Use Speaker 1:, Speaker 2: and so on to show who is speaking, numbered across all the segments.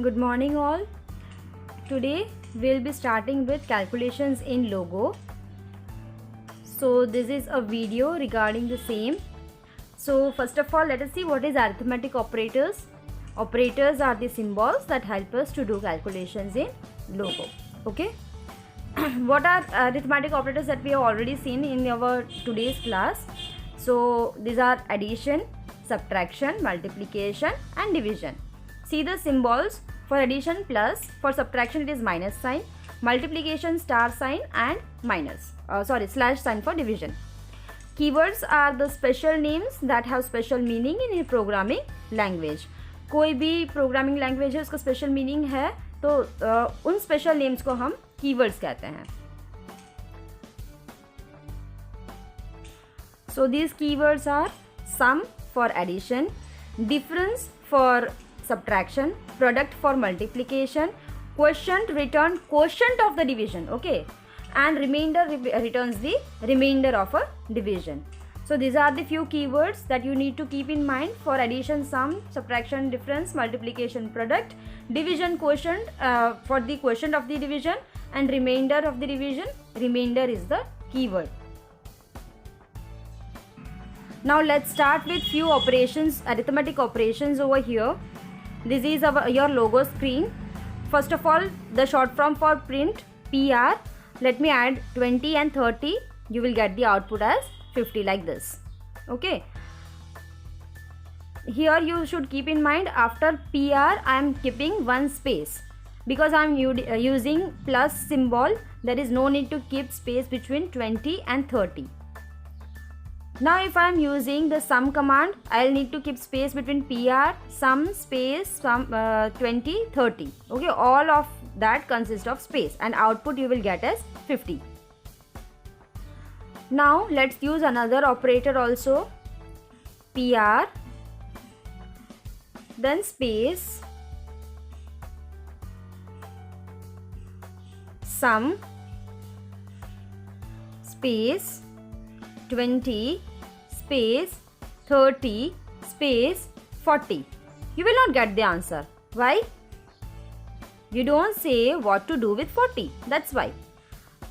Speaker 1: Good morning all. Today we'll be starting with calculations in Logo. So this is a video regarding the same. So first of all, let us see what is arithmetic operators. Operators are the symbols that help us to do calculations in Logo. Okay. What are arithmetic operators that we have already seen in our today's class? So these are addition, subtraction, multiplication and division. See the symbols. For addition plus, for subtraction it is minus sign, multiplication star sign and slash sign for division. Keywords are the special names that have special meaning in a programming language. कोई भी programming language है उसका special meaning है तो उन special names को हम keywords कहते हैं. So these keywords are sum for addition, difference for subtraction, product for multiplication, quotient return quotient of the division, okay, and remainder returns the remainder of a division. So these are the few keywords that you need to keep in mind for addition, sum, subtraction, difference, multiplication, product, division, quotient for the quotient of the division, and remainder of the division. Remainder is the keyword. Now let's start with few operations, arithmetic operations over here. This is your logo screen. First of all, the short form for print, PR. Let me add 20 and 30. You will get the output as 50 like this. Okay. Here you should keep in mind, after PR I am keeping one space. Because I am using plus symbol, there is no need to keep space between 20 and 30. Now if I am using the sum command, I will need to keep space between PR, sum, space, sum, 20, 30. Okay, all of that consists of space and output you will get as 50. Now let's use another operator also. PR, then space, sum, space, 20, space, 30, space, 40. You will not get the answer. Why? You don't say what to do with 40. That's why.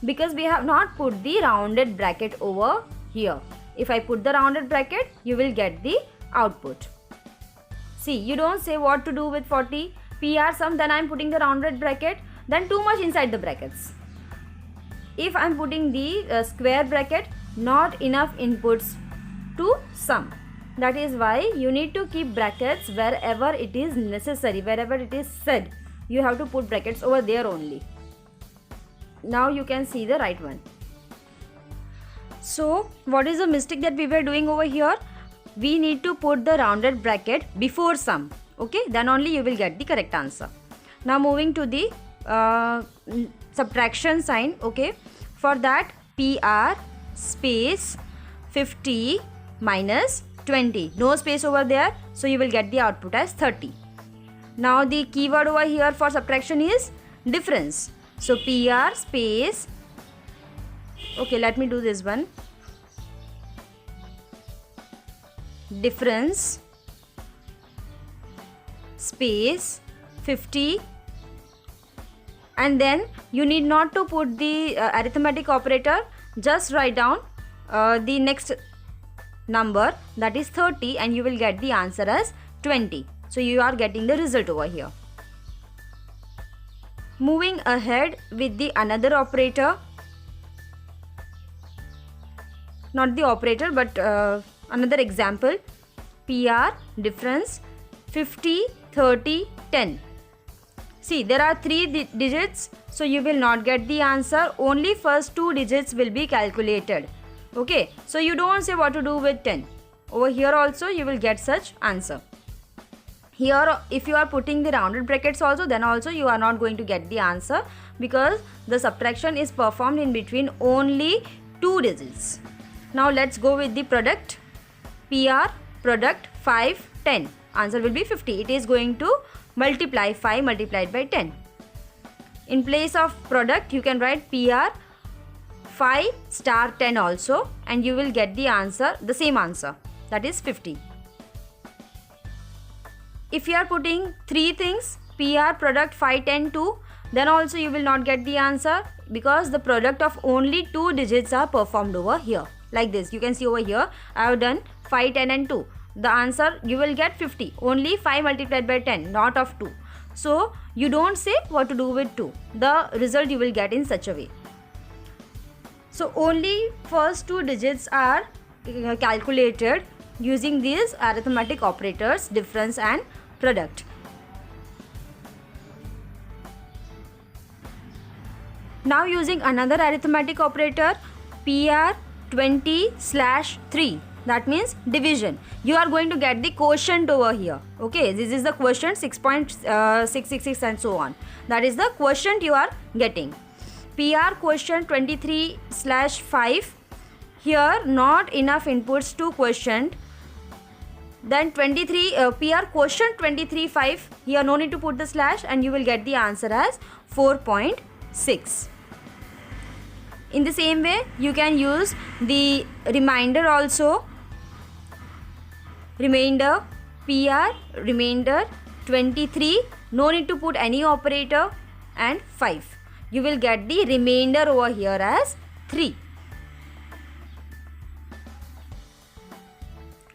Speaker 1: Because we have not put the rounded bracket over here. If I put the rounded bracket, you will get the output. See, you don't say what to do with 40. PR sum, then I am putting the rounded bracket, then too much inside the brackets. If I am putting the square bracket, not enough inputs to sum. That is why you need to keep brackets wherever it is necessary, wherever it is said. You have to put brackets over there only. Now you can see the right one. So what is the mistake that we were doing over here? We need to put the rounded bracket before sum. Okay, then only you will get the correct answer. Now moving to the subtraction sign. Okay, for that PR space 50 minus 20, no space over there, so you will get the output as 30. Now the keyword over here for subtraction is difference. So PR space, okay, let me do this one, difference space 50, and then you need not to put the arithmetic operator. Just write down the next number, that is 30, and you will get the answer as 20. So you are getting the result over here. Moving ahead with the another operator, not the operator but another example. PR, difference, 50, 30, 10. See, there are 3 digits, so you will not get the answer. Only first 2 digits will be calculated. Okay, so you don't say what to do with 10. Over here also you will get such answer. Here if you are putting the rounded brackets also, then also you are not going to get the answer, because the subtraction is performed in between only 2 digits. Now let's go with the product. PR, product 5, 10. Answer will be 50. It is going to multiply 5 multiplied by 10. In place of product, you can write PR 5 star 10 also, and you will get the answer, the same answer, that is 50. If you are putting 3 things, PR product 5, 10, 2, then also you will not get the answer, because the product of only 2 digits are performed over here. Like this, you can see over here I have done 5, 10 and 2. The answer you will get 50. Only 5 multiplied by 10, not of 2. So you don't say what to do with 2. The result you will get in such a way. So only first 2 digits are calculated using these arithmetic operators, difference and product. Now using another arithmetic operator, PR 20/3, that means division. You are going to get the quotient over here. Okay, this is the quotient 6.666 and so on. That is the quotient you are getting. PR quotient 23/5. Here not enough inputs to quotient. Then 23 PR quotient 23/5. Here no need to put the slash, and you will get the answer as 4.6. In the same way, you can use the remainder also. Remainder, PR, remainder 23, no need to put any operator, and 5. You will get the remainder over here as 3.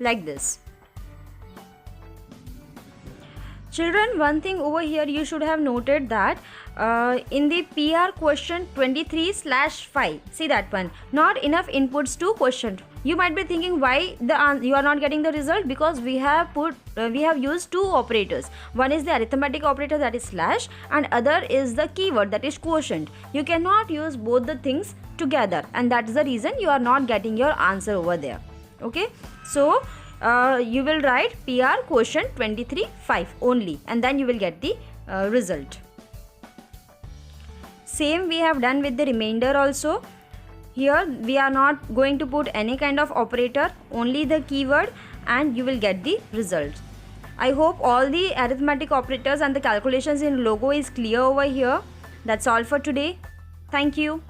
Speaker 1: Like this. Children, one thing over here you should have noted that in the PR quotient 23/5, see that one, not enough inputs to quotient. You might be thinking why you are not getting the result, because we have used 2 operators. One is the arithmetic operator, that is slash, and other is the keyword, that is quotient. You cannot use both the things together, and that is the reason you are not getting your answer over there. Okay, so you will write PR quotient 23/5 only, and then you will get the result. Same we have done with the remainder also. Here we are not going to put any kind of operator, only the keyword, and you will get the result. I hope all the arithmetic operators and the calculations in Logo is clear over here. That's all for today. Thank you.